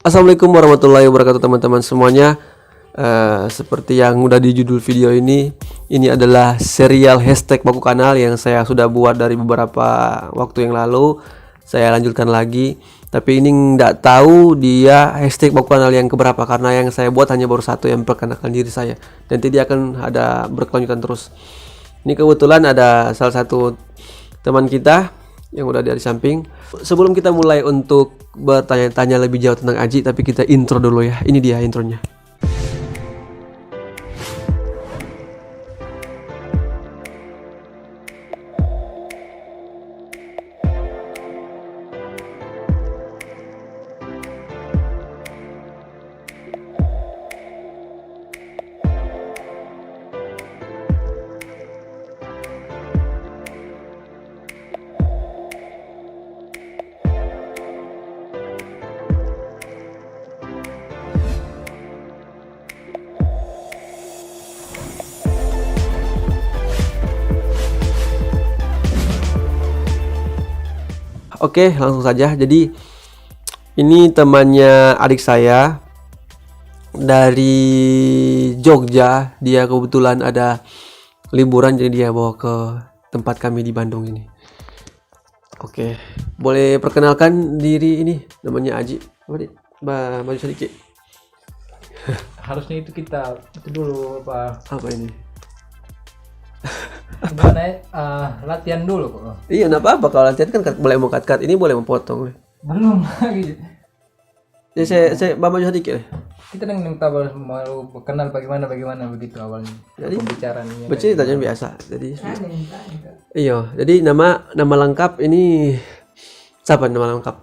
Assalamualaikum warahmatullahi wabarakatuh teman-teman semuanya. Seperti yang udah di judul video ini adalah serial hashtag Baku Kanal yang saya sudah buat dari beberapa waktu yang lalu. Saya lanjutkan lagi, tapi ini nggak tahu dia hashtag Baku Kanal yang keberapa karena yang saya buat hanya baru satu yang memperkenalkan diri saya. Nanti dia akan ada berkelanjutan terus. Ini kebetulan ada salah satu teman kita yang udah di samping. Sebelum kita mulai untuk bertanya-tanya lebih jauh tentang Aji, tapi kita intro dulu ya. Ini dia intronya. Oke, langsung saja. Jadi ini temannya adik saya dari Jogja. Dia kebetulan ada liburan, jadi dia bawa ke tempat kami di Bandung ini. Oke, boleh perkenalkan diri ini. Namanya Aji. Apa nih? Maju sedikit. Harusnya itu kita itu dulu Apa ini? gimana ya, latihan dulu kok. Iya, enggak apa-apa kalau latihan kan boleh mau cut-cut. Ini boleh memotong. Belum lagi. Ya saya maju sedikit. Kita minta mau kenal bagaimana begitu awalnya. Jadi pembicaraannya. bercerita aja biasa. Jadi iya, jadi nama lengkap ini siapa nama lengkap?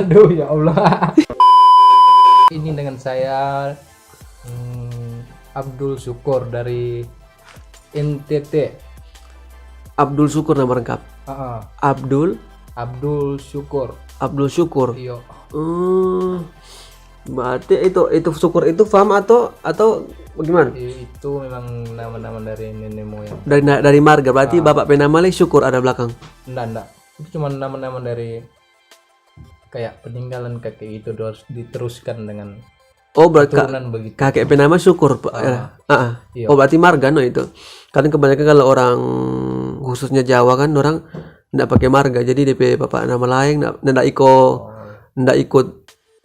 Aduh ya Allah. Ini dengan saya Abdul Syukur dari NTT. Abdul Syukur nama lengkap. Abdul Syukur. Syukur. Iya. Berarti itu Syukur itu fam atau bagaimana? Itu memang nama-nama dari nenek moyang. Dari marga. Berarti bapak penama le Syukur ada belakang. Enggak. Itu cuma nama-nama dari kayak peninggalan kakek itu harus diteruskan dengan berarti turunan begitu. kakek penama Syukur. Iya. Berarti marga no itu. Karena kebanyakan kalau orang khususnya Jawa kan orang ndak pakai marga. Jadi DP bapak nama lain ndak ikut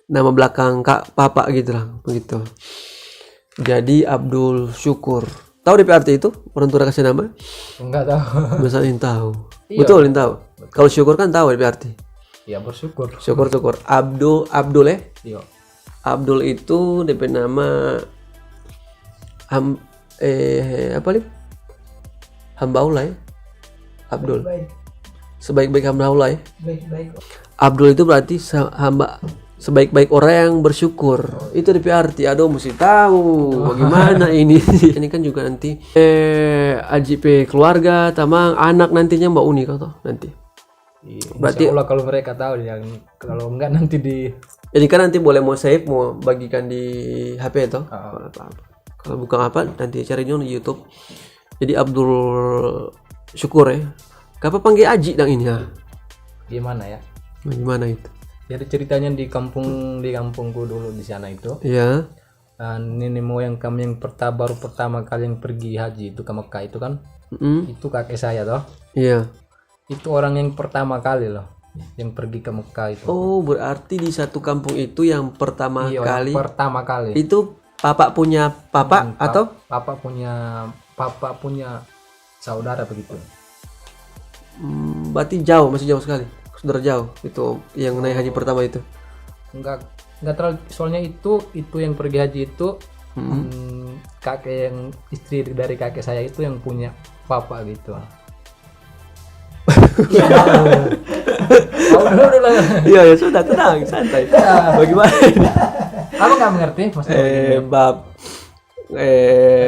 nama belakang kak papa gitu lah begitu. Jadi Abdul Syukur. Tahu DP arti itu? Orang tua kasih nama? Enggak tahu. Misalnya tahu. Iya. Betul tahu. Kalau syukur kan tahu DP arti. Ya bersyukur. Syukur. Abdul ya. Iya. Abdul itu DP nama apa nih? Hamba Allah ya. Abdul. Sebaik-baik hamba Allah ya. Baik. Abdul itu berarti hamba sebaik-baik orang yang bersyukur. Itu DP arti. Aduh mesti tahu bagaimana ini. Ini kan juga nanti AJP keluarga, tamang anak nantinya Mbak Uni kau tahu nanti. Iya, berarti Allah kalau mereka tahu yang kalau enggak nanti di ini kan nanti boleh mau save mau bagikan di HP itu. Kalau bukan apa nanti carinya di YouTube. Jadi Abdul Syukur ya. Kapan panggil Aji dang ini ya? gimana ya? Gimana itu? Jadi ceritanya di kampungku dulu di sana itu. Iya. Nenek moyang kami yang baru pertama kali yang pergi haji itu ke Mekah itu kan. Itu kakek saya toh. Iya. Itu orang yang pertama kali loh yang pergi ke Mekah itu. Oh, berarti di satu kampung itu yang pertama Iya, kali. yang pertama kali. Itu papa punya papa atau papa punya saudara begitu. Berarti masih jauh sekali. Saudara jauh itu yang naik haji pertama itu. Enggak terlalu, soalnya itu yang pergi haji itu kakek yang istri dari kakek saya itu yang punya papa gitu. Iya ya sudah tenang santai. Bagaimana ini? Kamu nggak mengerti maksudnya?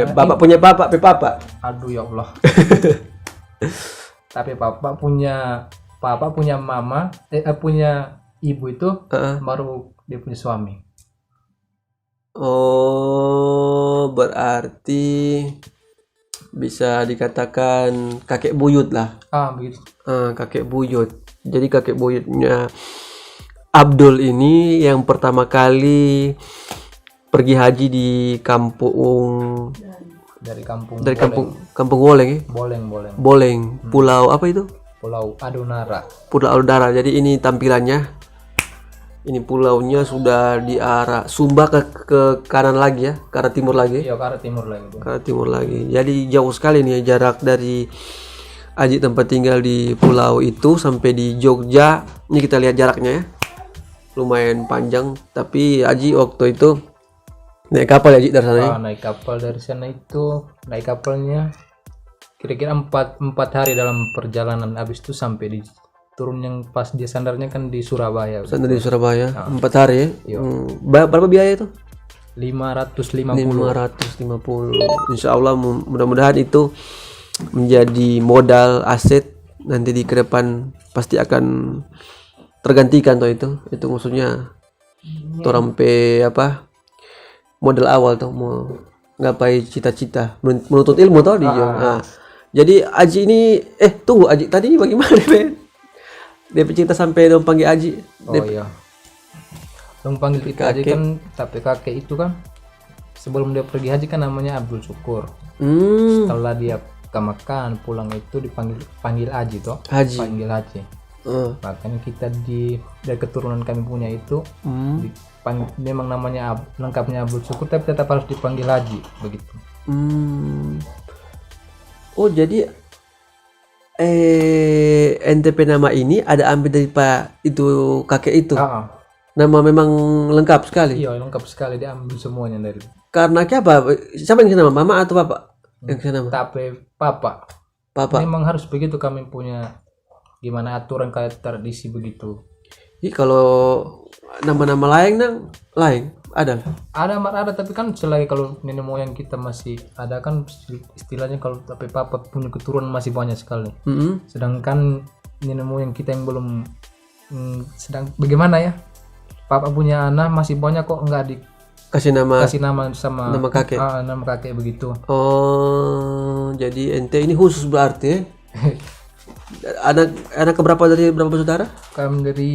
Bapak punya papa. Aduh ya Allah. Tapi papa punya mama, punya ibu itu baru dia punya suami. Oh, berarti bisa dikatakan kakek buyut lah. Begitu. Kakek buyut. Jadi kakek buyutnya Abdul ini yang pertama kali pergi haji di kampung dari kampung Kampung Woleng ya? Boleng Boleng, pulau apa itu? Pulau Adunara. Pulau Aldara. Jadi ini tampilannya. Ini pulaunya sudah di arah Sumba ke kanan lagi ya, ke arah timur lagi. Iya, ke arah timur lagi tuh. Ke arah timur lagi. Jadi jauh sekali nih jarak dari Aji tempat tinggal di pulau itu sampai di Jogja. Ini kita lihat jaraknya ya. Lumayan panjang, tapi Aji waktu itu naik kapal ya Aji dari sana ya? Naik kapal dari sana itu, naik kapalnya kira-kira 4 hari dalam perjalanan. Habis itu sampai di turun yang pas dia sandarnya kan di Surabaya. Sandar di Surabaya 4 hari ya. Iya. Berapa biaya itu? 550. 550. Insya Allah mudah-mudahan itu menjadi modal aset nanti di ke depan pasti akan tergantikan toh itu maksudnya tuh sampai apa modal awal tuh mau ngapai cita-cita menuntut ilmu toh di nah, jadi Aji ini tunggu Aji tadi bagaimana Ben? Dia cerita sampai dong panggil Aji. Iya. Dong panggil kita Aji kan, tapi kakek itu kan sebelum dia pergi haji kan namanya Abdul Syukur. Setelah dia makan pulang itu panggil Aji toh. Panggil Haji. Makanya kita dari keturunan kami punya itu memang namanya lengkapnya Abdul Syukur tapi tetap harus dipanggil Haji begitu. Oh jadi NTP nama ini ada ambil dari Pak itu kakek itu. Nama memang lengkap sekali. Iya lengkap sekali, diambil semuanya dari. Karena apa? Siapa yang nama? Mama atau Bapak? Yang nama? Tapi Papa. Memang harus begitu, kami punya gimana aturan kayak tradisi begitu. Jadi kalau nama-nama lain ada tapi kan selagi kalau nenek moyang kita masih ada kan istilahnya kalau tapi papa punya keturunan masih banyak sekali. Sedangkan nenek moyang kita yang belum sedang bagaimana ya, papa punya anak masih banyak kok nggak dikasih nama sama nama kakek. Nama kakek begitu. Oh jadi ente ini khusus berarti ya? anak keberapa dari berapa saudara? Kami dari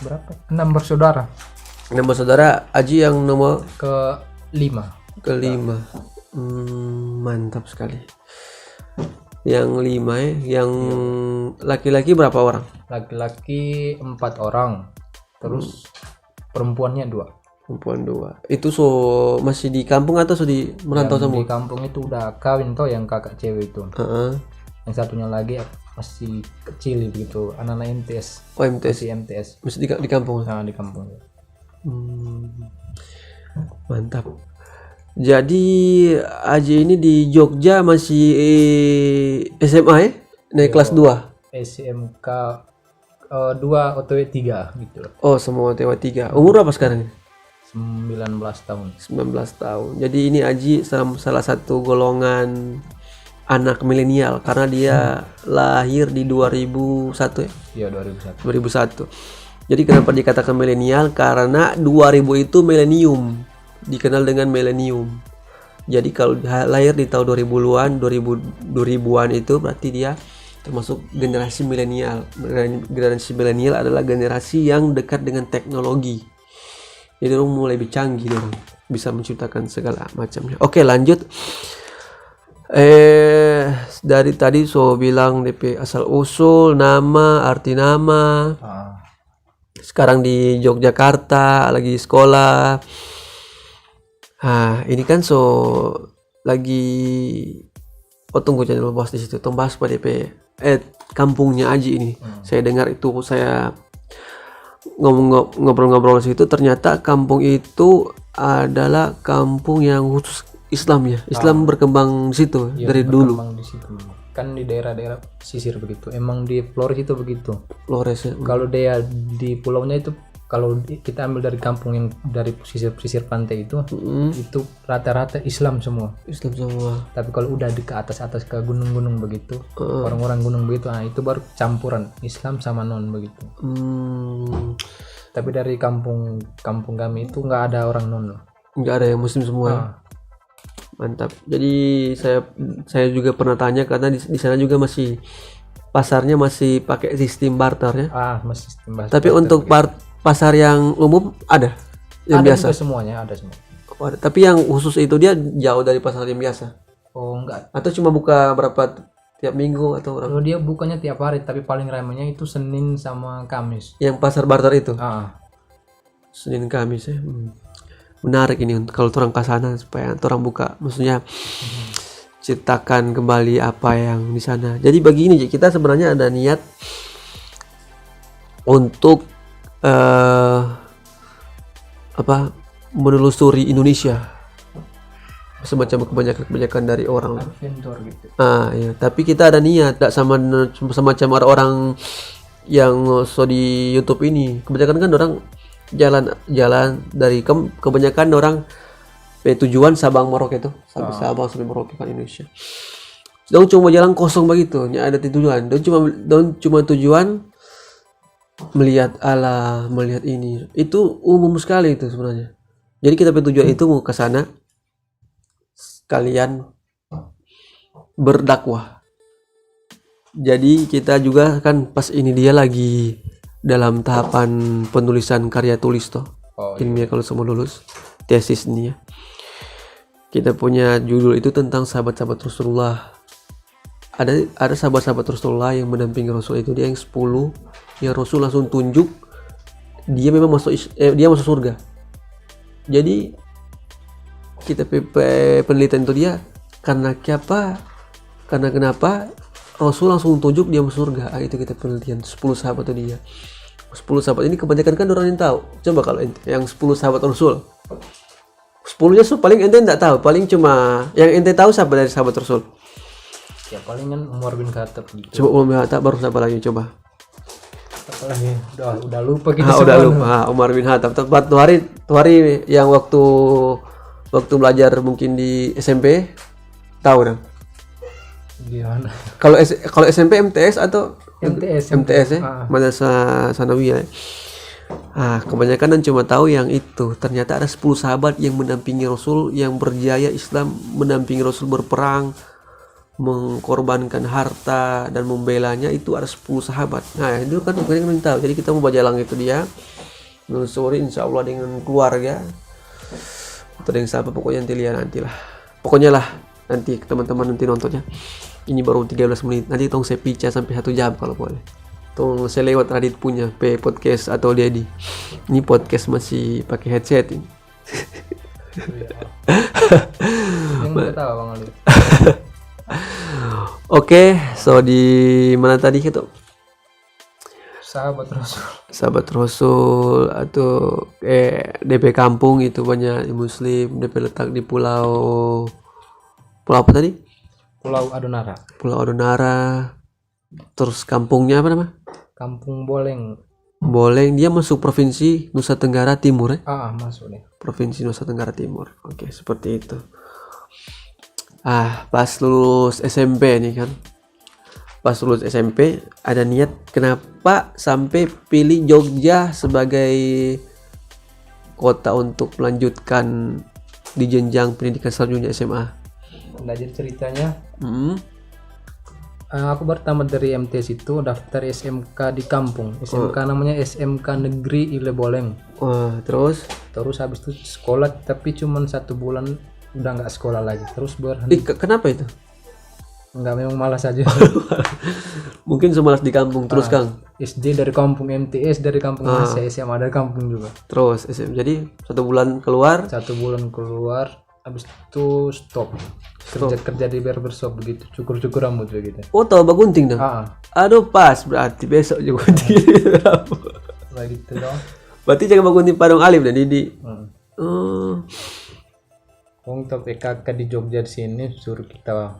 berapa? 6 bersaudara. 6 bersaudara. Aji yang nomor ke-5. Mantap sekali. Yang 5 ya. Yang laki-laki berapa orang? Laki-laki 4 orang. Terus perempuannya 2. Perempuan 2. Itu masih di kampung atau di merantau semua? Di kampung itu udah kawin toh yang kakak cewek itu. Yang satunya lagi masih kecil begitu, anak-anak MTS. Oh MTS. Masih di kampung. Nah, di kampung. Mantap. Jadi Aji ini di Jogja masih SMA ya? Naik kelas 2. SMK 2 OTW 3 gitu. Oh, semua OTW 3. Umur apa sekarang? 19 tahun. 19 tahun. Jadi ini Aji salah satu golongan anak milenial karena dia lahir di 2001 ya? Iya 2001. Jadi kenapa dikatakan milenial? Karena 2000 itu milenium, dikenal dengan milenium. Jadi kalau lahir di tahun 2000-an, 2000-an itu berarti dia termasuk generasi milenial. Generasi milenial adalah generasi yang dekat dengan teknologi. Jadi orang mulai lebih canggih, orang bisa menciptakan segala macamnya. Oke, lanjut. Dari tadi bilang DP asal usul, nama, arti nama. Sekarang di Yogyakarta lagi sekolah. Ini kan lagi tunggu channel bos di situ. Bahas pada DP kampungnya Aji ini. Saya dengar itu, saya ngobrol-ngobrol situ, ternyata kampung itu adalah kampung yang khusus Islam ya. Islam berkembang di situ dari dulu. Di situ. Kan di daerah-daerah pesisir begitu. Emang di Flores itu begitu. Flores ya. Kalau dia di pulaunya itu, kalau kita ambil dari kampung yang dari pesisir pantai itu rata-rata Islam semua. Tapi kalau udah di ke atas ke gunung-gunung begitu, orang-orang gunung begitu, itu baru campuran Islam sama non begitu. Tapi dari kampung kami itu nggak ada orang non. Nggak ada yang muslim semua. Mantap. Jadi saya juga pernah tanya karena di sana juga masih pasarnya masih pakai sistem barter ya. Masih sistem barter. Tapi untuk pasar yang umum ada yang ada biasa. juga semuanya, ada semua. Oh, ada. Tapi yang khusus itu dia jauh dari pasar yang biasa. Oh enggak. Atau cuma buka berapa tiap minggu atau berapa? Kalau dia bukannya tiap hari, tapi paling ramainya itu Senin sama Kamis. Yang pasar barter itu. Senin Kamis ya. Menarik ini kalau orang ke sana supaya orang buka, maksudnya ciptakan kembali apa yang di sana. Jadi begini, kita sebenarnya ada niat untuk menelusuri Indonesia, semacam kebanyakan dari orang. Adventure gitu. Ya. Tapi kita ada niat, tidak sama semacam orang yang di YouTube ini. Kebanyakan kan orang jalan dari kebanyakan orang tujuan Sabang Merauke itu, Sabang sampai Merauke kan Indonesia. Dong cuma jalan kosong begitu, ada tujuan. Dong cuma tujuan melihat Allah, melihat ini. Itu umum sekali itu sebenarnya. Jadi kita tujuan itu mau ke sana sekalian berdakwah. Jadi kita juga kan pas ini dia lagi dalam tahapan penulisan karya tulis toh. Ilmiah kalau semua lulus tesis ini ya. Kita punya judul itu tentang sahabat-sahabat Rasulullah. Ada sahabat-sahabat Rasulullah yang mendampingi Rasul itu, dia yang 10 yang Rasul langsung tunjuk dia memang dia masuk surga. Jadi kita penelitian itu dia karena kenapa Rasul langsung tunjuk dia masuk surga. Itu kita penelitian 10 sahabat itu dia. 10 sahabat ini kebanyakan kan orang yang tahu. Coba kalau yang 10 sahabat Rasul, 10-nya paling ente enggak tahu, paling cuma yang ente tahu siapa dari sahabat Rasul. Ya paling kan Umar bin Khattab gitu. Coba Umar bin Khattab, baru siapa lagi coba? Apa lagi? Udah lupa kita udah lupa. Umar bin Khattab. Tepat tuh hari yang waktu belajar mungkin di SMP tahu dong. Gimana? Kalau SMP MTS atau MTS ya? Madrasah Sanawiyah. Kebanyakan cuma tahu yang itu. Ternyata ada 10 sahabat yang mendampingi Rasul, yang berjaya Islam, mendampingi Rasul berperang, mengkorbankan harta dan membelanya. Itu ada 10 sahabat. Itu kan kebanyakan tahu. Jadi kita mau baca lang itu dia, menelusuri insya Allah dengan keluarga atau dengan siapa, pokoknya nanti lihat nantilah. Pokoknya lah nanti teman-teman nanti nontonnya. Ini baru 13 menit. Nanti tolong saya pica sampai 1 jam kalau boleh. Tolong saya lewat Radit punya podcast atau Dedi. Ini podcast masih pakai headset ini. Yang ketawa Bang Ali. Oke, so di mana tadi itu? Sahabat Rasul atau DP kampung itu banyak Muslim. DP letak di pulau apa tadi? Pulau Adonara. Terus kampungnya apa nama? Kampung Boleng. Dia masuk provinsi Nusa Tenggara Timur ya? Masuk nih. Provinsi Nusa Tenggara Timur. Oke, seperti itu. Pas lulus SMP nih kan. Pas lulus SMP ada niat kenapa sampai pilih Jogja sebagai kota untuk melanjutkan di jenjang pendidikan selanjutnya SMA. Jadi ceritanya aku pertama dari MTS itu daftar SMK di kampung. SMK namanya SMK Negeri Ile Boleng. Terus habis itu sekolah tapi cuma 1 bulan udah nggak sekolah lagi, terus berhenti. Kenapa itu? Nggak, memang malas aja. Mungkin semalas di kampung. Terus Kang, SD dari kampung, MTS dari kampung, SMA dari kampung juga. Terus SM, jadi 1 bulan keluar. Habis itu stop. Kerja di barbershop begitu, cukur rambut begitu. Tahu bagunting dong. Aduh, pas berarti besok juga gunting rambut. Begitu dong. Berarti jangan bagunting Padang Alif dan Didi. Tapi kakak di Jogja di sini suruh kita.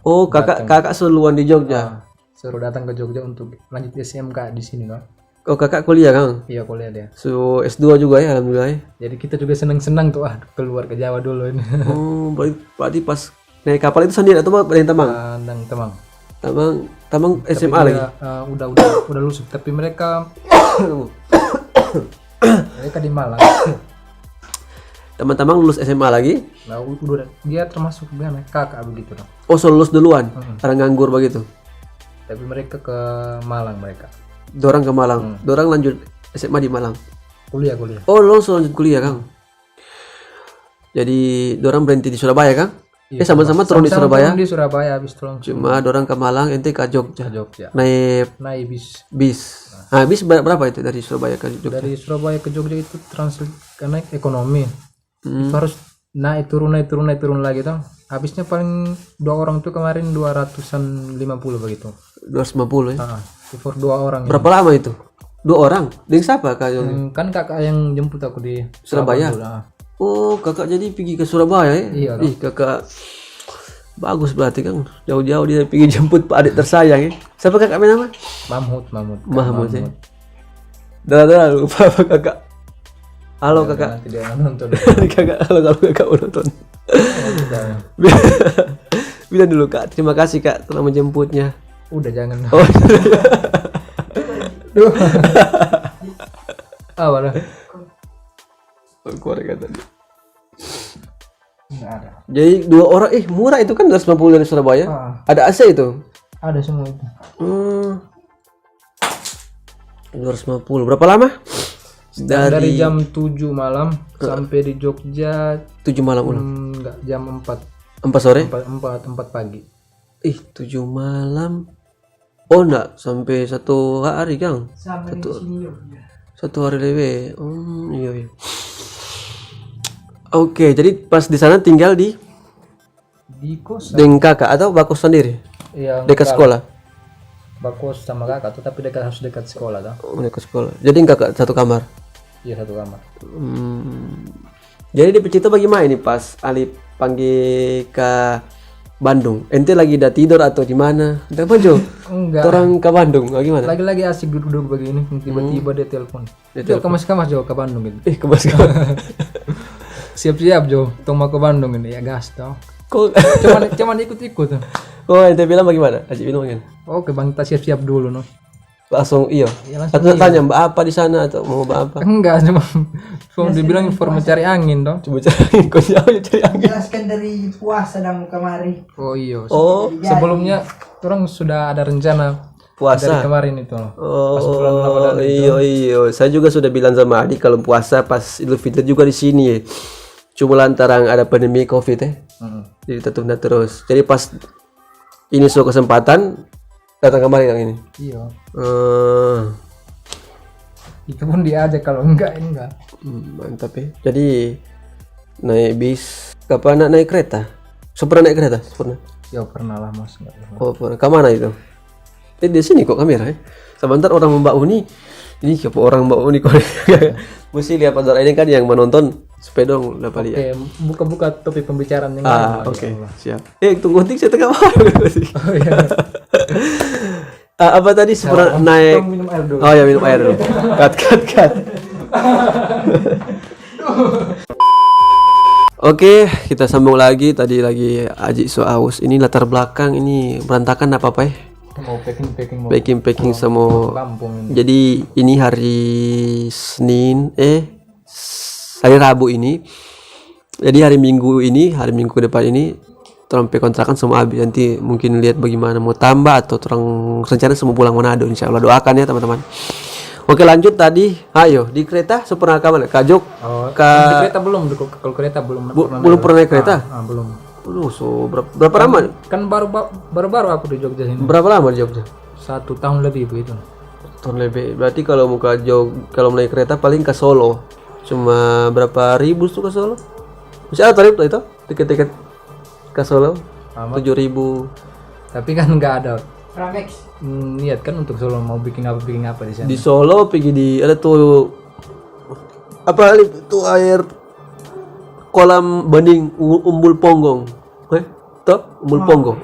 Kakak selaluan di Jogja. Suruh datang ke Jogja untuk lanjut SMK di sini dong. Kakak kuliah Kang? Iya, kuliah dia. So S2 juga ya, alhamdulillah. Jadi kita juga senang-senang tuh keluar ke Jawa dulu ini. Berarti pas naik kapal itu sendiri atau ada yang Tamang? Tamang SMA lagi. Udah lulus, tapi mereka di Malang. Teman-teman lulus SMA lagi? Dia termasuk kakak begitu dong. So lulus duluan, karena nganggur begitu. Tapi mereka ke Malang mereka. Dorang ke Malang. Dorang lanjut SMA di Malang. Kuliah. Oh, langsung lanjut kuliah, Kang. Jadi dorang berhenti di Surabaya, Kang? Iya, sama-sama turun di sama-sama Surabaya. turun di Surabaya habis itu langsung Cuma dorang ke Malang, ente ke Jogja. ke Jogja. Naik Naik bis. bis. Nah, bis berapa itu dari Surabaya ke Jogja? Dari Surabaya ke Jogja itu transit karena ekonomi. Itu harus naik turun lagi tuh. Habisnya paling 2 orang tuh kemarin 250 begitu. 250 ya. For 2 orang. Berapa lama itu? 2 orang? Dengan siapa Kak Jogja? Kan kakak yang jemput aku di Surabaya? Surabaya. Oh, kakak jadi pergi ke Surabaya ya? Iya. Ih, kakak bagus berarti Kang. Jauh-jauh dia pergi jemput Pak adik tersayang ya. Siapa kakak nama? Mahmud ya. Dah lupa apa kakak. Halo kakak. Nanti dia nonton. Kakak, kalau kakak mau nonton. Bilang dulu Kak, terima kasih Kak telah menjemputnya. Udah jangan. Oh. Duh. Apa dah? Korek tadi. Enggak ada. Jadi 2 orang, murah itu kan 250 dari Surabaya. Ada AC itu? Ada semua itu. 250. Berapa lama? Dari jam 7 malam sampai di Jogja 7 malam ulang. enggak, jam 4 sore? 4 pagi. 7 malam. Oh enggak, sampai 1 hari Kang. Satu hari lebih. Iya. Oke, jadi pas di sana tinggal di kos. dengan kakak atau bakos sendiri? Iya, Dekat sekolah? bakos sama kakak tuh, tapi harus dekat sekolah tuh. Oh, dekat sekolah. Jadi kakak satu kamar? Iya, satu kamar. Jadi di cerita bagaimana ini pas Ali panggil ke Bandung? Ente lagi udah tidur atau di mana? Udah apa Jo? Enggak. Orang ke Bandung, gimana? Lagi-lagi asik duduk-duduk begini, tiba-tiba dia telepon. Jo, kemas-kemas Jo ke Bandung gitu. Kebas. Siap-siap Jo, tong mau ke Bandung ini ya gas toh. Kok? Cuman ikut-ikut. Oh, ente bilang bagaimana? Ajib bilang kan? Oke, Bang, kita siap-siap dulu no. Langsung iya. langsung Atau tanya mbak apa di sana atau mau mbak apa? Enggak, cuma dibilang inform cari angin toh. Coba cari kau jauh cari angin. Jelaskan dari puasa dan kemari. Oh iya. Oh, Sebelumnya orang sudah ada rencana dari puasa. kemarin itu. Pas bulan Oh, Ramadan itu. iya. Saya juga sudah bilang sama Adi kalau puasa pas Idul Fitri juga di sini ya. Cuma lantaran ada pandemi Covid ya. Jadi tertunda terus. Jadi pas ini suatu kesempatan datang kemari yang ini. Iya. Itu Itu pun diajak, kalau enggak. mantap ya. Jadi naik bis. Kapan naik kereta? Pernah naik kereta? Pernah. Ya pernah lah Mas, enggak pernah. Oh, pernah. Ke mana itu? Di sini kok kamera ya. Sebentar orang Mbak Uni. Ini siapa orang Mbak Uni kok? Mesti lihat pada ini kan yang menonton supaya dong dapat lihat. Oke, buka-buka topik pembicaraan yang lain. Oke. Siap. Tunggu saya tengah apa? Oh iya. Apa tadi pernah naik? Minum air dulu. Oh ya, minum air dulu. Cut. Oke, kita sambung lagi. Tadi lagi Aji so aus. Ini latar belakang ini berantakan apa ya? Mau packing Packing semua. kampung ini. Jadi ini hari Senin, hari Rabu ini. Jadi hari Minggu ke depan ini sampai kontrakan semua habis. Nanti mungkin lihat bagaimana mau tambah atau terang rencana semua pulang Manado. Insya Allah doakan ya teman-teman. Oke, lanjut tadi. Ayo di kereta pernah ke mana? Kajok? Di kereta belum, kalau kereta belum. Belum pernah naik kereta? Belum. So berapa lama? Kan baru aku di Jogja sini. Berapa lama di Jogja? 1 tahun lebih begitu. Tahun lebih. Berarti kalau mau ke kalau naik kereta paling ke Solo. Cuma berapa ribu tuh ke Solo? Bisa tarif itu? Tiket ke Solo? 7.000. Tapi kan nggak ada Ramex. niat kan untuk Solo mau bikin apa di sana. Di Solo pergi ada tuh apa itu air kolam banding Umbul Ponggong. Toh? Umbul Ponggong.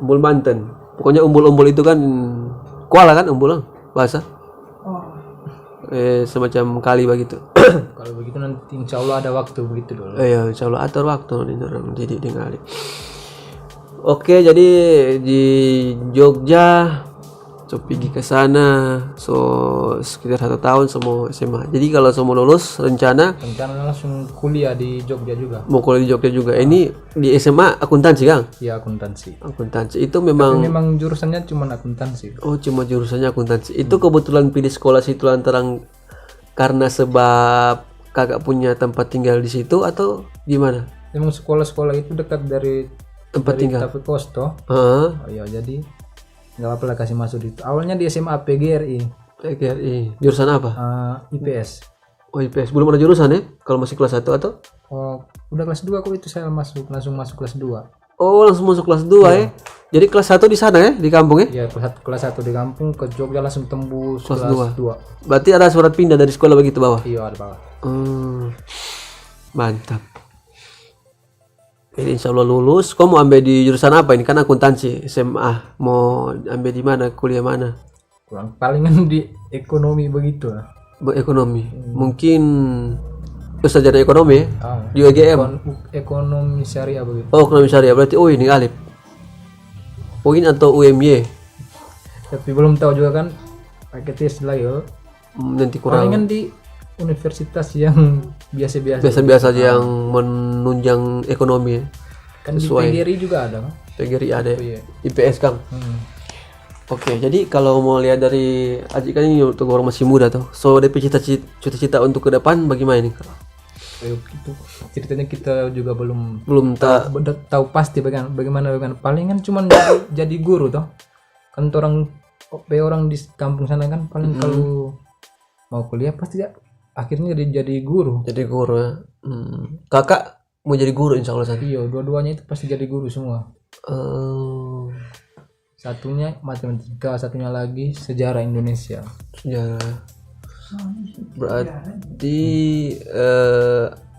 Umbul Manten. Pokoknya umbul-umbul itu kan kuala kan umbul bahasa. Semacam kali begitu. Kalau begitu nanti insya Allah ada waktu begitu dulu. Iya, insya Allah atur waktu nanti orang jadi dengan. Oke, jadi di Jogja So pergi ke sana, so sekitar 1 tahun semua SMA. Jadi kalau semua lulus rencana langsung kuliah di Jogja juga. mau kuliah di Jogja juga. Ini di SMA akuntansi Kang? Ya akuntansi. Akuntansi itu memang Memang jurusannya cuma akuntansi. oh cuma jurusannya akuntansi. Itu kebetulan pilih sekolah situ lantaran karena sebab kakak punya tempat tinggal di situ atau gimana? Memang sekolah-sekolah itu dekat dari Tempat tinggal. Tapi Kosto. Heeh. Oh iya, jadi nggak apa-apa lah kasih masuk di itu. Awalnya di SMA PGRI, PGRI. Jurusan apa? IPS. Oh IPS. Belum ada jurusan ya? Kalau masih kelas 1 atau? Oh, udah kelas 2 kok itu saya langsung masuk kelas 2. Oh langsung masuk kelas 2 ya? Jadi kelas 1 di sana ya? Di kampung ya? Ya, kelas 1 di kampung, ke Jogja langsung tembus Kelas kelas 2. Berarti ada surat pindah dari sekolah begitu bawah? Iya, ada bawah. Mantap. Jadi insya Allah lulus. Kau mau ambil di jurusan apa ini? Kan akuntansi SMA. Mau ambil di mana? Kuliah mana? Kurang palingan di ekonomi begitu lah. Ekonomi. Mungkin sarjana ekonomi ya? Di UGM. Ekonomi syariah begitu. Oh ekonomi syariah. Berarti ini Alif. UIN atau UMY? Tapi belum tahu juga kan. Pakai tes lah ya. Nanti kurang. Palingan di universitas yang biasa-biasa. Biasa-biasa aja yang menunjang ekonomi ya. Kan di PGRI juga ada kan? PGRI ada ya? Iya. IPS Kang. Oke, jadi kalau mau lihat dari Aji kan ini untuk orang masih muda tuh. So, DP cita-cita untuk ke depan bagaimana nih? Itu ceritanya kita juga belum tahu pasti bagaimana palingan cuman jadi guru toh. Kan orang di kampung sana kan paling kalau mau kuliah pasti ya akhirnya jadi guru. Jadi guru ya. Kakak mau jadi guru insya Allah nanti. Iya, dua-duanya itu pasti jadi guru semua. Satunya matematika, satunya lagi sejarah Indonesia. Sejarah. Berarti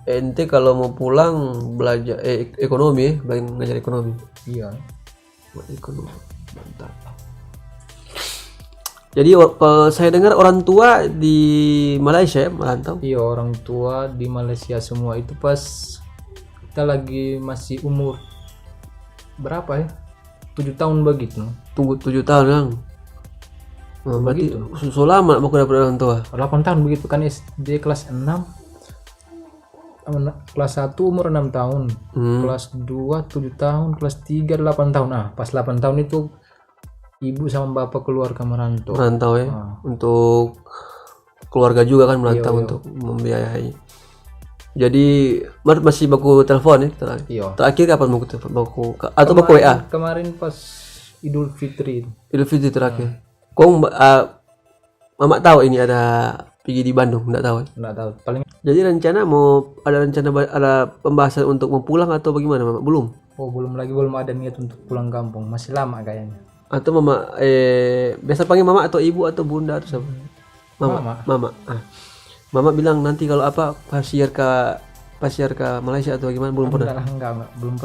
ente kalau mau pulang belajar ekonomi ya, ngajar ekonomi. Iya. Buat ekonomi. Mantap. Jadi saya dengar orang tua di Malaysia ya, merantau. Iya, orang tua di Malaysia semua itu pas kita lagi masih umur berapa ya? 7 tahun begitu. Tunggu 7 tahun Kang. Nah, berarti so lama mau dapat orang tua. 8 tahun begitu kan SD kelas 6. Kelas 1 umur 6 tahun. Kelas 2 7 tahun, kelas 3 8 tahun. Pas 8 tahun itu ibu sama bapak keluar ke merantau. Merantau ya. Untuk keluarga juga kan merantau Iya. untuk membiayai. Jadi masih baku telepon ya terakhir. Iya. Terakhir kapan baku atau baku WA? Kemarin pas Idul Fitri. Idul Fitri terakhir. Kok Mama tahu ini ada pergi di Bandung, enggak tahu. Enggak tahu. Paling Jadi rencana ada pembahasan untuk mau pulang atau bagaimana Mama? Belum. belum ada niat untuk pulang kampung. Masih lama kayaknya. Atau Mama biasa panggil Mama atau Ibu atau Bunda atau siapa? Mama. Mama bilang nanti kalau apa pasiar ke Malaysia atau gimana belum pernah. Enggak, belum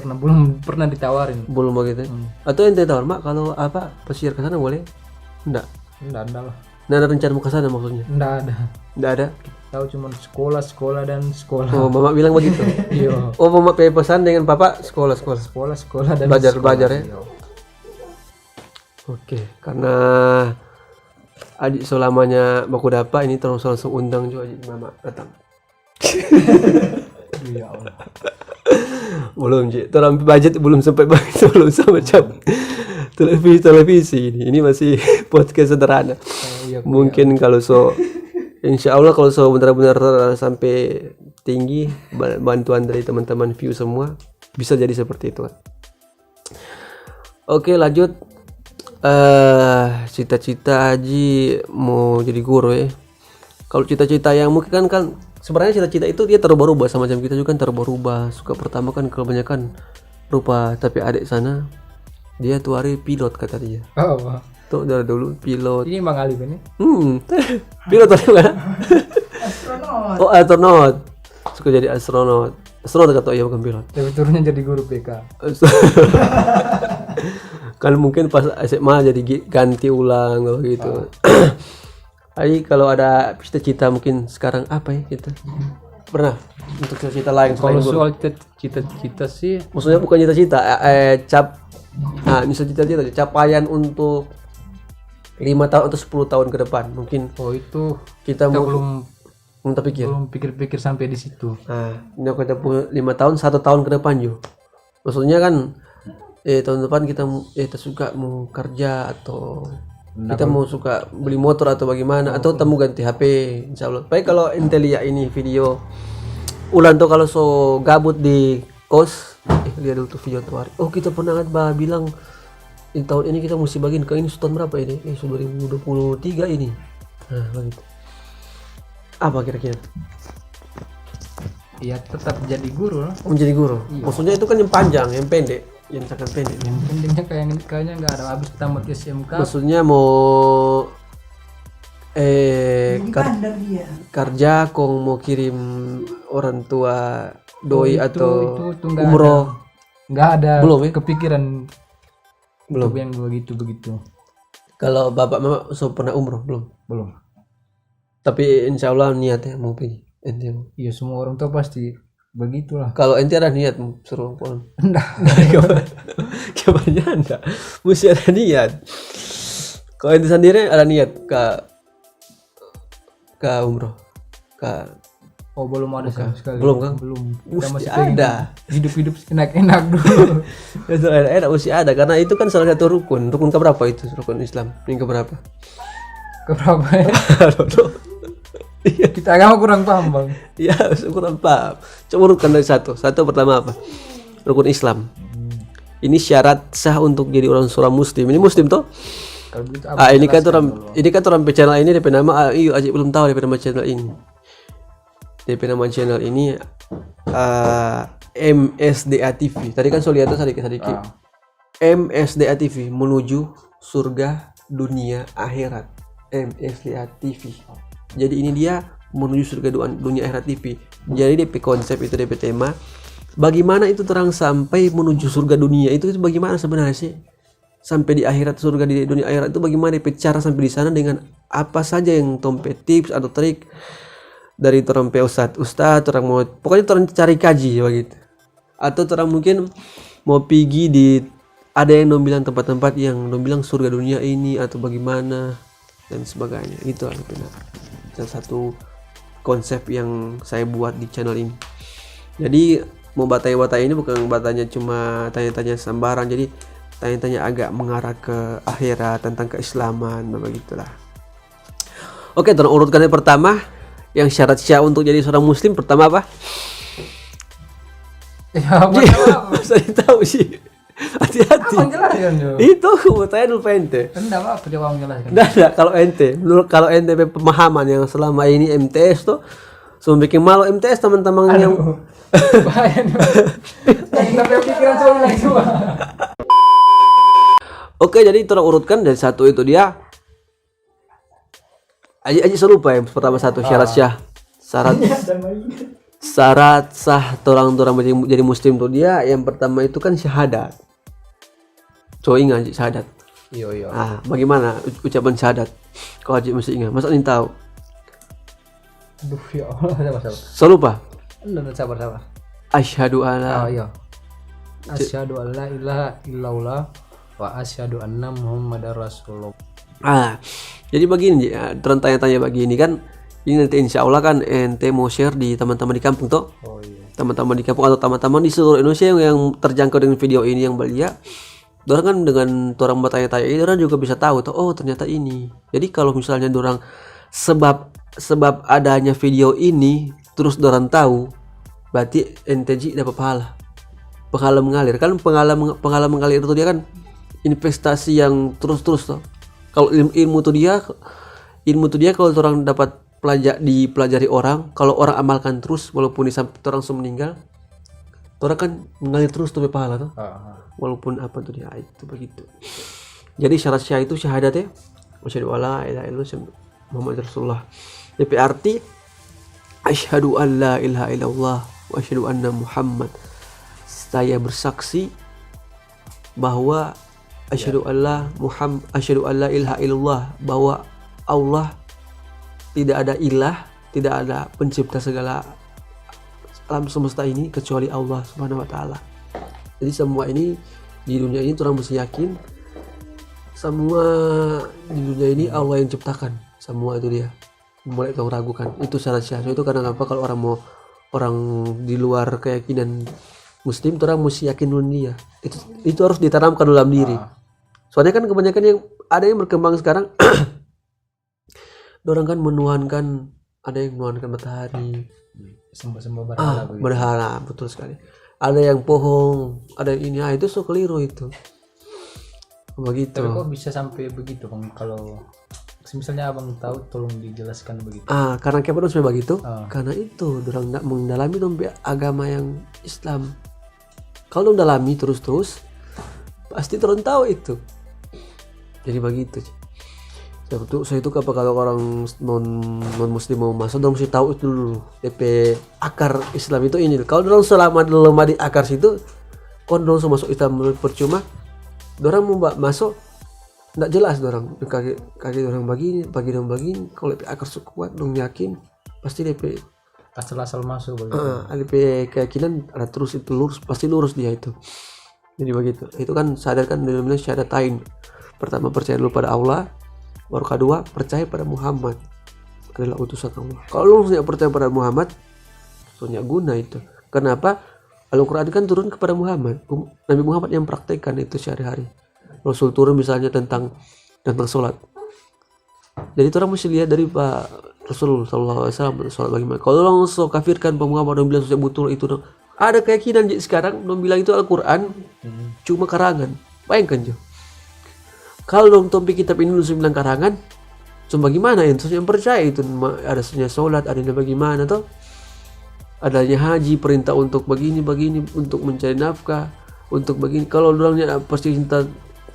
pernah ditawarin. Belum begitu. Atau ente tawar, Mak, kalau apa pasiar ke sana boleh? Enggak. Enggak ada lah. Nggak ada rencana mau ke sana maksudnya? Enggak ada. Enggak ada. Tahu cuma sekolah dan sekolah. Oh, Mama bilang begitu. Iya. Oh, Mama pesan dengan Papa sekolah. Sekolah dan Belajar ya. Iya. Oke, karena adik selamanya baku dapat ini terus langsung undang juga adik Mama datang. Ya Allah. Belum Cik, terang budget belum sampai belum sama macam televisi ini masih podcast sederhana. Iya, Mungkin kalau insya Allah kalau benar-benar sampai tinggi bantuan dari teman-teman view semua bisa jadi seperti itu kan. Oke, lanjut. Cita-cita Haji mau jadi guru ya. Kalau cita-cita yang mungkin kan sebenarnya cita-cita itu dia terubah-ubah sama macam kita juga kan terubah-ubah. Suka pertama kan kebanyakan rupa, tapi adik sana dia tuh hari pilot kata dia. Oh, Tuh dari dulu pilot. ini Bang Alif ini. Pilot tadi kan? Astronot. Oh, astronot. Suka jadi astronot. Astronot kata ya bukan pilot. Tapi turunnya jadi guru PK. Kan mungkin pas SMA jadi ganti ulang gitu. Jadi kalau ada cita-cita mungkin sekarang apa ya kita? Pernah untuk cita-cita lain Kalau selain guru? soal cita-cita sih, Maksudnya bukan cita-cita, ini cita-cita capaian untuk 5 tahun atau 10 tahun ke depan mungkin Oh itu kita kita mau belum pikir. pikir-pikir sampai di situ. Nah, ini aku kita punya 5 tahun 1 tahun ke depan juga. Maksudnya kan tahun depan kita suka mau kerja atau kita mau suka beli motor atau bagaimana atau temu ganti HP insyaallah. Baik kalau ente lihat ini video ulan tuh kalau so gabut di kos lihat dulu tuh video tuh hari. Oh kita pernah bilang di tahun ini kita mesti bagiin ke ini tahun berapa ini? 2023 ini. Nah begitu. Apa kira-kira? Ya tetap jadi guru lah. Menjadi guru. Maksudnya itu kan yang panjang, yang pendek, yang sangat pendek. Yang pentingnya kayaknya nggak ada habis tamat SMK. Maksudnya mau Pandar dia. kerja kok mau kirim orang tua doi atau itu nggak umroh nggak ada Belum ya? kepikiran belum. yang begitu. Kalau bapak mama so pernah umroh belum. Tapi insya Allah niatnya mau pergi. Ente mau. Iya semua orang tua pasti begitulah. Kalau ente ada niat mau suruh pulang. Enggak. Gimana anda? Mesti ada niat. Kalau ente sendiri ada niat ke umroh ke Oh belum ada sama sekali. Belum kan? Belum. Kita Mesti masih pengen ada. hidup enak-enak dulu. Itu enak mesti ada karena itu kan salah satu rukun keberapa itu rukun Islam yang keberapa? Keberapa ya? Iya, Kita agama kurang paham bang. iya, kurang paham. Coba urutkan dari satu. Satu pertama apa? Rukun Islam. Ini syarat sah untuk jadi seorang muslim. Ini muslim toh? Kalau begitu Ini kan orang channel ini DP nama iyo Aji belum tahu DP nama channel ini. DP nama channel ini MSDA TV. Tadi kan saya lihat tuh sedikit. MSDA TV menuju surga dunia akhirat. MSDA TV. Jadi ini dia menuju surga dunia akhirat TV. Jadi DP konsep itu DP tema. Bagaimana itu terang sampai menuju surga dunia itu bagaimana sebenarnya sih? Sampai di akhirat surga di dunia akhirat itu bagaimana DP cara sampai di sana dengan apa saja yang tompe tips atau trik dari tompe ustadz orang mau pokoknya orang cari kaji begitu. Atau orang mungkin mau pergi di ada yang bilang tempat-tempat yang bilang surga dunia ini atau bagaimana dan sebagainya. Itu benar. Salah satu konsep yang saya buat di channel ini. Jadi mau batanya ini bukan batanya cuma tanya-tanya sembarang. Jadi tanya-tanya agak mengarah ke akhirat tentang keislaman begitulah. Oke, terus urutkan yang pertama yang syarat syah untuk jadi seorang muslim pertama apa? Ya apa? Saya tahu sih. Hati-hati. Abang jelaskan dulu. Itu aku tanya dulu ente. Enggak apa coba abang jelaskan. Enggak, kalau ente pemahaman yang selama ini MTS tuh bikin malu MTS teman-teman yang Bahaya nih. Tapi pikiran saya lagi semua. Oke, jadi tolong urutkan dari satu itu dia. Aji selupa yang pertama satu syarat syah. Syarat sah orang jadi muslim tuh dia yang pertama itu kan syahadat. Coba ingat syahadat. Iya. Bagaimana ucapan syahadat? Kau Haji mesti ingat. Masa ini tahu? Aduh ya Allah, sabar. Selupa. Enggak sabar. Asyhadu alla. Oh iya. Asyhadu an la ilaha illallah wa asyhadu anna muhammadar rasulullah. Jadi begini, terus tanya-tanya begini kan, ini nanti insya Allah kan ente mau share di teman-teman di kampung toh, Oh iya. teman-teman di kampung atau teman-teman di seluruh Indonesia yang terjangkau dengan video ini yang belia, orang kan dengan orang bertanya-tanya ini orang juga bisa tahu toh, oh ternyata ini. Jadi kalau misalnya orang sebab adanya video ini terus orang tahu, berarti ente dapat pahala mengalir kan, pengalaman mengalir itu dia kan investasi yang terus toh. Kalau ilmu tuh dia kalau orang dapat dipelajari orang, kalau orang amalkan terus walaupun sampai orang sudah meninggal, orang kan mengalir terus tuh pahala tuh. Walaupun apa tuh dia itu begitu. Jadi syarat syah itu syahadat ya. Asyhadu alla ilaha illallah Muhammad Rasulullah. DP arti asyhadu alla ilaha illallah wa asyhadu anna Muhammad. Saya bersaksi bahwa asyhadu alla ilaha illallah, bahwa Allah tidak ada ilah, tidak ada pencipta segala alam semesta ini kecuali Allah Subhanahu wa taala. Jadi semua ini di dunia ini orang mesti yakin semua di dunia ini Allah yang ciptakan, semua itu dia. Mulai tahu ragukan itu syarat syahadu itu karena apa? Kalau orang di luar keyakinan Muslim, orang mesti yakin dulu dia. Itu harus ditanamkan dalam diri. Soalnya kan kebanyakan yang ada yang berkembang sekarang, orang kan menuhankan, ada yang menuhankan matahari, Sembah-sembah berhala begitu. berhala, betul sekali. Ada yang pohon, ada yang ini, itu so keliru itu. Begitu. Tapi kok bisa sampai begitu Bang? Kalau misalnya abang tahu, tolong dijelaskan begitu. Karena kenapa sampai begitu? Ah. Karena itu orang nak mendalami agama yang Islam. Kalau dong dalami terus pasti orang tahu itu. Jadi begitu. Saya itu kalau orang non muslim mau masuk, dong mesti tahu itu dulu. DP akar Islam itu ini. Kalau orang selama lemah di akar situ, kalau dong masuk Islam percuma. Orang mau masuk nggak jelas orang kaki orang begini kalau DP akar kuat dong yakin pasti DP Asal-asal masuk begitu. DP keyakinan ada terus itu lurus, pasti lurus dia itu. Jadi begitu. Itu kan sadarkan dalam syahadatain. Pertama percaya dulu pada Allah, baru kedua percaya pada Muhammad adalah utusan Allah. Kalau lu tidak percaya pada Muhammad, punya guna itu. Kenapa? Al-Quran kan turun kepada Muhammad. Nabi Muhammad yang praktekkan itu sehari-hari. Rasul turun misalnya tentang sholat. Jadi orang mesti lihat dari Pak Rasul Sallallahu Alaihi Wasallam sholat bagaimana. Kalau orang so kafirkan Pak Muhammad dan bilang susah betul itu, ada keyakinan sekarang orang bilang itu Al-Quran cuma karangan. Bayangkan jo. Kalau dong tompi kitab ini lu bilang karangan, cuma bagaimana itu yang percaya itu ada sholat, adanya bagaimana toh? Adanya haji, perintah untuk begini untuk mencari nafkah, untuk begini. Kalau orangnya pasti minta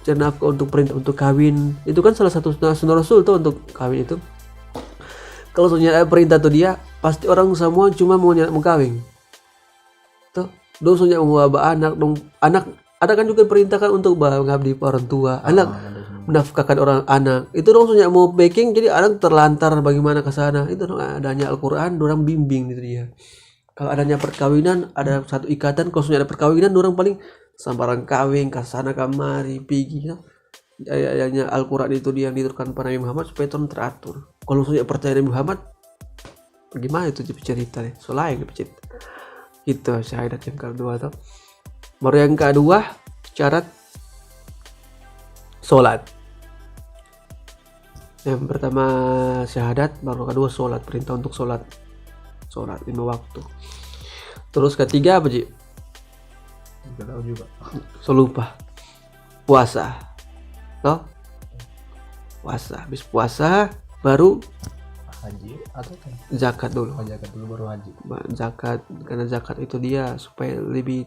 cari nafkah untuk perintah untuk kawin, itu kan salah satu sunnah Rasul tuh untuk kawin itu. Kalau soalnya ada perintah tuh dia, pasti orang semua cuma mau kawin. Tuh, dong soalnya mau anak ada kan juga perintahkan untuk mengabdi orang tua, anak menafkahkan orang anak. Itu dong soalnya mau baking, jadi anak terlantar bagaimana ke sana. Itu dong adanya Al-Quran, orang bimbing gitu dia. Kalau adanya perkawinan, ada satu ikatan. Kalau sudah ada perkawinan, orang paling sambaran kawin, kasana kamari, pergi. Ayatnya Al-Quran itu dia yang diturunkan pada Nabi Muhammad supaya itu teratur. Kalau sudah percaya Nabi Muhammad, bagaimana itu cerita deh? Soalnya cerita. Itu syahadat yang kedua tuh. Baru yang kedua, syarat sholat. Yang pertama syahadat, baru kedua sholat, perintah untuk sholat 5 waktu. Terus ketiga apa Ji? Tidak tahu juga. So lupa. Puasa. Toh? Puasa. Habis puasa baru Haji atau kan? zakat dulu. Zakat dulu baru haji. Zakat, karena zakat itu dia supaya lebih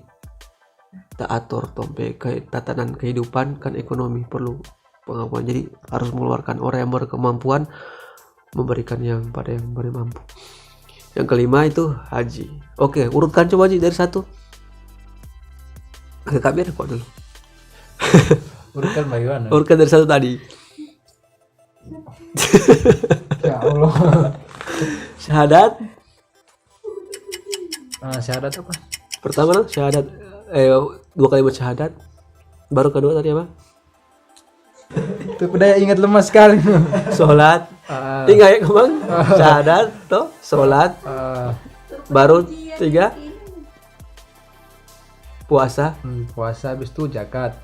teratur sampai tatanan kehidupan kan ekonomi perlu pengakuan. Jadi harus mengeluarkan orang yang berkemampuan memberikan yang pada yang bermampu. Yang kelima itu haji. Oke, urutkan coba Haji dari satu. Kak biar kok dulu. Urutkan bagaimana? Urutkan dari satu tadi. Ya Allah. Syahadat. Syahadat apa? Pertama syahadat. 2 kalimat syahadat. Baru kedua tadi apa? Itu daya ingat lemah sekali. Sholat. Tiga ya kemang. Syahadat, toh, sholat. Baru 3 puasa. Puasa, habis itu zakat.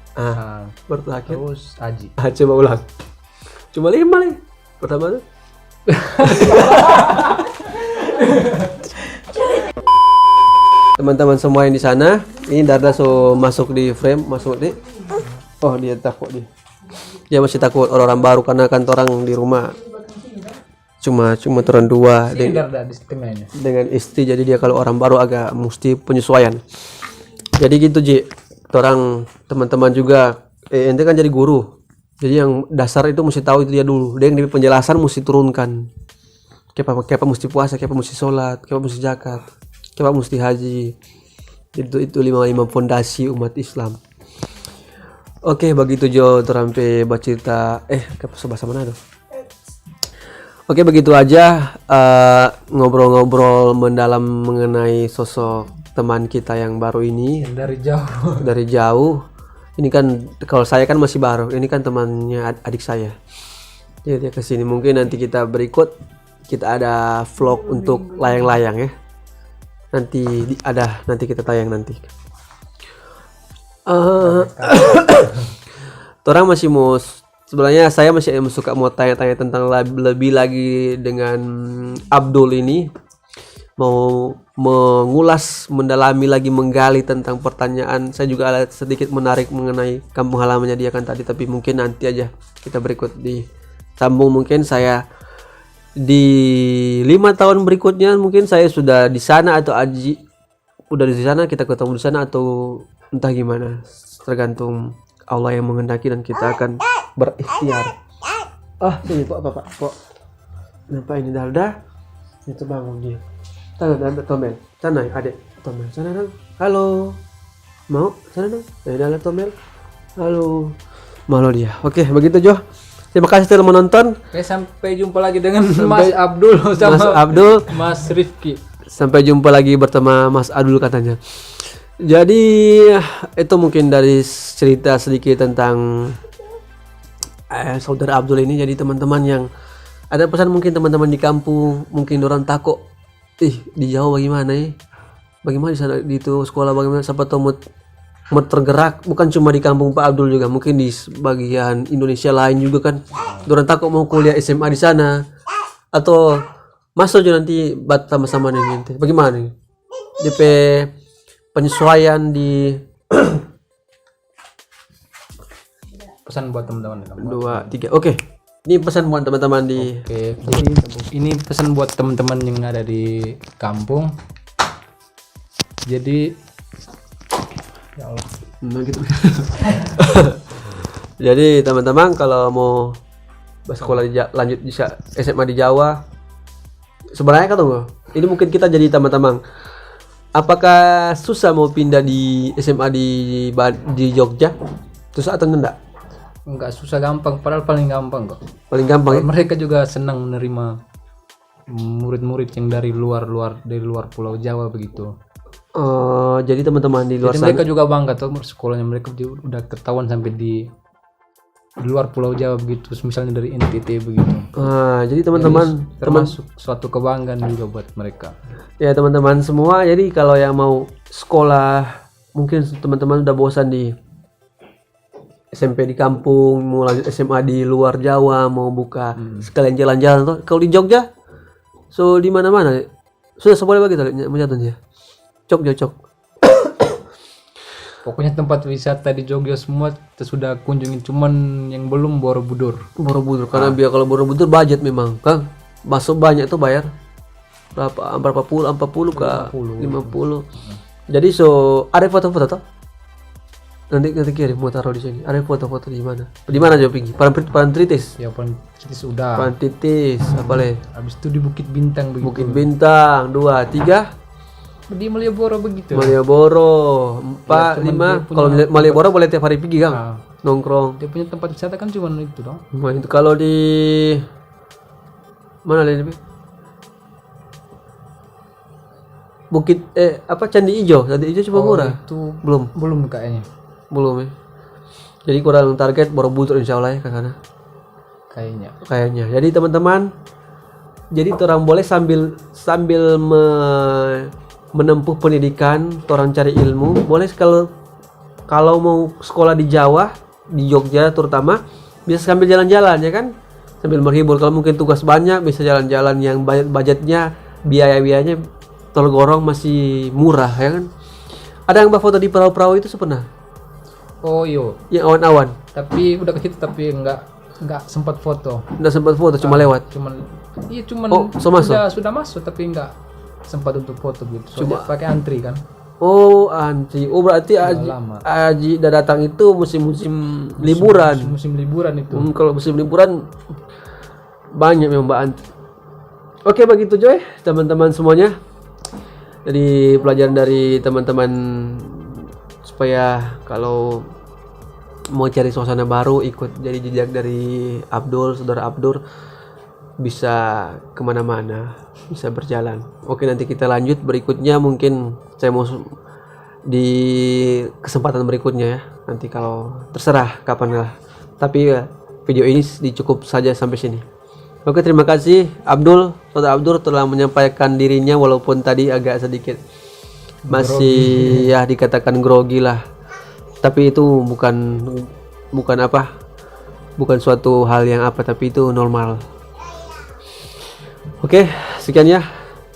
Baru terakhir. Terus haji. Coba ulang. Cuma 5 nih. Pertama tuh. Teman-teman semua yang di sana, ini Darda so masuk di frame, masuk di. Oh, dia takut dia. Dia masih takut orang-orang baru karena kan orang di rumah cuma turun 2 dengan istri, jadi dia kalau orang baru agak mesti penyesuaian. Jadi gitu Ji, orang teman-teman juga ente kan jadi guru, jadi yang dasar itu mesti tahu itu dia dulu. Dia yang penjelasan mesti turunkan kayak mesti puasa, kayak mesti sholat, kayak mesti zakat, kayak mesti haji. Itu 5 fondasi umat Islam. Oke, begitu Jo terampe bercerita ke bahasa mana tuh? Oke, begitu aja ngobrol-ngobrol mendalam mengenai sosok teman kita yang baru ini yang dari jauh. dari jauh Ini kan kalau saya kan masih baru, ini kan temannya adik saya. Jadi dia kesini. Mungkin nanti kita berikut kita ada vlog untuk layang-layang ya. Nanti kita tayang nanti. Orang masih mau, sebenarnya saya masih suka mau tanya-tanya tentang lebih lagi dengan Abdul ini, mau mengulas, mendalami lagi, menggali tentang pertanyaan. Saya juga ada sedikit menarik mengenai kampung halamannya dia kan tadi, tapi mungkin nanti aja kita berikut disambung. Mungkin saya di 5 tahun berikutnya mungkin saya sudah di sana, atau Aji udah di sana, kita ketemu di sana, atau entah gimana, tergantung Allah yang menghendaki dan kita akan berikhtiar. Sini Pak. Nampak ini Dalda? Itu bangun dia. Sana Tomel. Sana adik Tomel. Sana dong. Halo. Mau? Sana dong. Dalda Tomel. Halo. Malu dia. Oke, begitu Jo. Terima kasih telah menonton. Oke, sampai jumpa lagi dengan Mas Abdul sama Mas Abdul, Mas Rifki. Sampai jumpa lagi bersama Mas Abdul katanya. Jadi itu mungkin dari cerita sedikit tentang saudara Abdul ini. Jadi teman-teman yang ada pesan, mungkin teman-teman di kampung mungkin orang takut, di Jawa bagaimana bagaimana di sana, di itu sekolah bagaimana, siapa tahu mau tergerak. Bukan cuma di kampung Pak Abdul juga, mungkin di bagian Indonesia lain juga kan. Orang takut mau kuliah SMA di sana, atau masuk juga nanti sama-sama dengan ente. Bagaimana nih DP penyesuaian di Pesan buat teman-teman. 2, 3. Oke. Ini pesan buat teman-teman di Oke, jadi ini pesan buat teman-teman yang ada di kampung. Jadi ya Allah. Gitu. Jadi teman-teman kalau mau sekolah lanjut bisa SMA di Jawa, sebenarnya kan tunggu. Ini mungkin kita jadi teman-teman. Apakah susah mau pindah di SMA di Jogja? Susah atau enggak? Enggak susah, gampang, padahal paling gampang kok. Paling gampang ya? Mereka juga senang menerima murid-murid yang dari luar Pulau Jawa begitu. Jadi teman-teman di luar Jadi sana. mereka juga bangga tuh sekolahnya, mereka udah ketahuan sampai di luar Pulau Jawa begitu, misalnya dari NTT begitu. Jadi teman-teman termasuk suatu kebanggaan juga buat mereka. Ya teman-teman semua, jadi kalau yang mau sekolah, mungkin teman-teman udah bosan di SMP di kampung, mau lanjut SMA di luar Jawa, mau buka sekalian jalan-jalan tuh. Kalau di Jogja, so di mana-mana sudah boleh begitu menjatuhnya. Cok. Pokoknya tempat wisata di Jogja semua sudah kunjungi, cuman yang belum Borobudur. Karena biar kalau Borobudur budget memang, Kang. Masuk banyak tuh bayar berapa puluh, 40 ke 50. Jadi so ada foto-foto tuh. Nanti kirim, mau taruh di sini. Ada foto-foto di mana? Di mana aja pergi? Parantritis. Ya Parantritis udah. Parantritis apa le? Habis itu di Bukit Bintang begitu. Bukit Bintang 2, 3. Di Malioboro begitu. Malioboro 4, 5. Kalau Malioboro boleh tiap hari pergi, Kang. Nongkrong. Dia punya tempat wisata kan cuma itu dong. Nah, itu kalau di mana le? Bukit Candi Ijo cuma murah. Itu Belum kayaknya. Belum ya. Jadi kurang target Borobudur insyaallah ya ke sana. Kayaknya. Jadi teman-teman, jadi orang boleh sambil menempuh pendidikan, orang cari ilmu, boleh kalau mau sekolah di Jawa, di Jogja terutama, bisa sambil jalan-jalan ya kan? Sambil menghibur. Kalau mungkin tugas banyak, bisa jalan-jalan yang budgetnya, biaya-biayanya tergolong masih murah ya kan? Ada yang foto di perahu-perahu itu pernah? Oh iya. Yang awan-awan. Tapi udah ke situ tapi enggak sempat foto. Enggak sempat foto, cuma lewat. Cuman sudah masuk tapi enggak sempat untuk foto gitu. Cuma pakai antri kan. Antri. Berarti Aji udah datang itu musim liburan. Musim liburan itu. Kalau musim liburan banyak memang Mbak antri. Oke, begitu Joy, teman-teman semuanya. Jadi pelajaran dari teman-teman supaya kalau mau cari suasana baru, ikut jadi jejak dari saudara Abdul, bisa kemana-mana, bisa berjalan. Oke, nanti kita lanjut berikutnya, mungkin saya mau di kesempatan berikutnya ya. nanti kalau terserah kapan lah. Tapi video ini dicukup saja sampai sini. Oke, terima kasih Saudara Abdul telah menyampaikan dirinya walaupun tadi agak sedikit masih ya dikatakan grogi lah. Tapi itu bukan suatu hal yang tapi itu normal. Oke, sekian ya.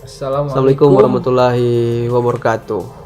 Assalamualaikum Assalamualaikum warahmatullahi wabarakatuh.